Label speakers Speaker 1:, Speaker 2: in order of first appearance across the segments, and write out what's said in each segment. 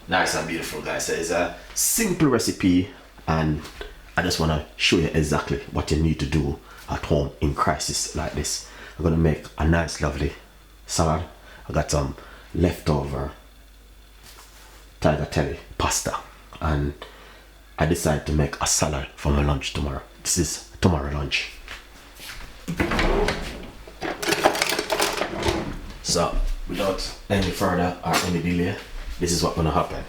Speaker 1: Nice and beautiful, guys. So it's a simple recipe, and I just want to show you exactly what you need to do at home in crisis like this. I'm gonna make a nice lovely salad. I got some leftover tagliatelle pasta, and I decided to make a salad for my lunch tomorrow. This is tomorrow lunch. So without any further or any delay, this is what's gonna happen.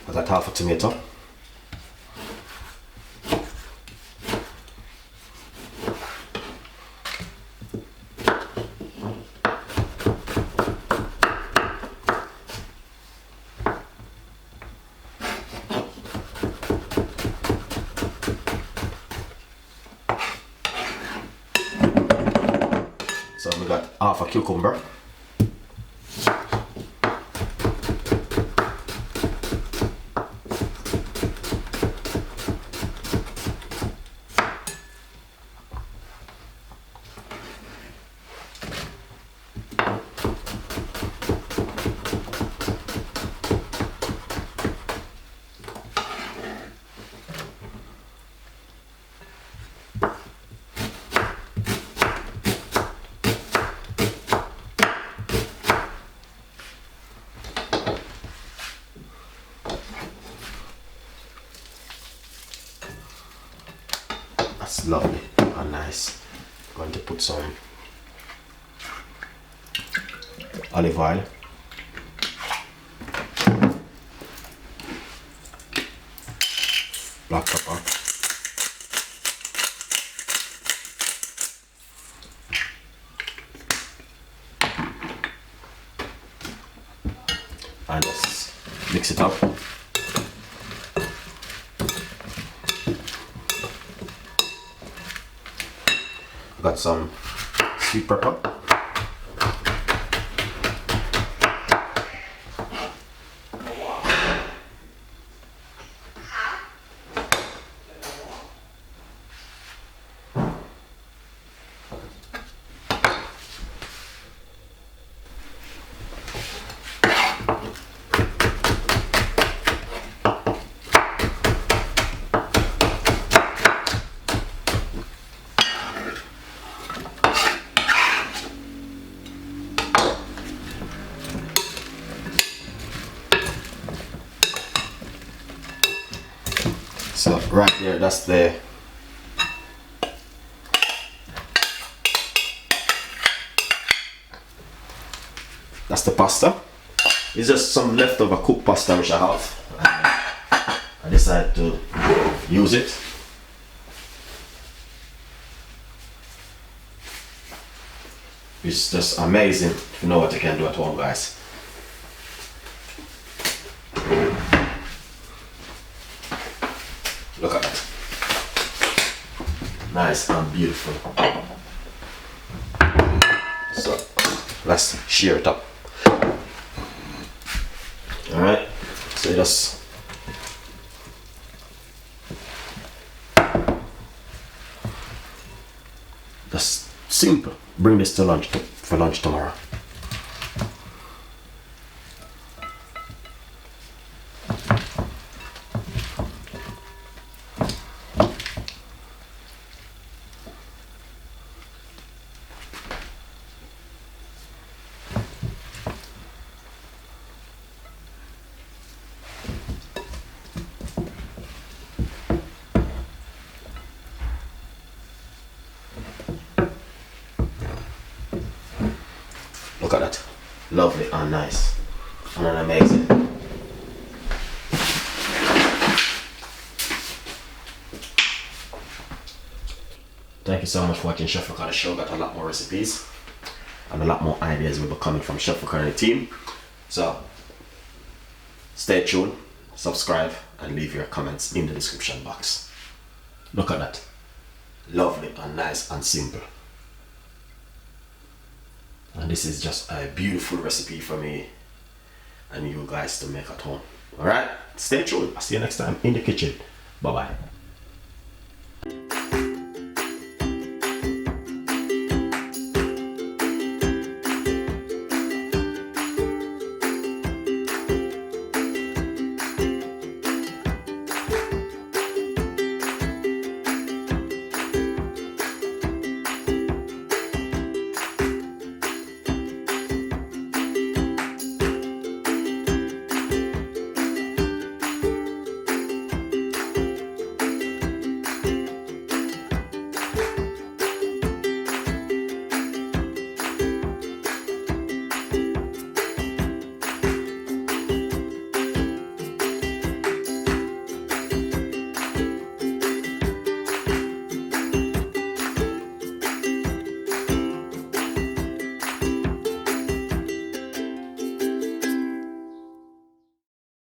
Speaker 1: I got half a tomato. So we got half a cucumber. That's lovely and nice. I'm going to put some olive oil, black pepper, and just mix it up. Got some sweet pepper, so right there, that's the pasta. It's just some leftover cooked pasta which I have. I decided to use it. It's just amazing if you know what you can do at home, guys. Look at that. Nice and beautiful. So let's shear it up. Alright, so just simple. Bring this to lunch for lunch tomorrow. Look at that. Lovely and nice and amazing. Thank you so much for watching Chef Ricardo show. Got a lot more recipes and a lot more ideas will be coming from Chef Ricardo and the team. So stay tuned, subscribe, and leave your comments in the description box. Look at that. Lovely and nice and simple. And this is just a beautiful recipe for me and you guys to make at home. Alright, stay tuned. I'll see you next time in the kitchen. Bye bye.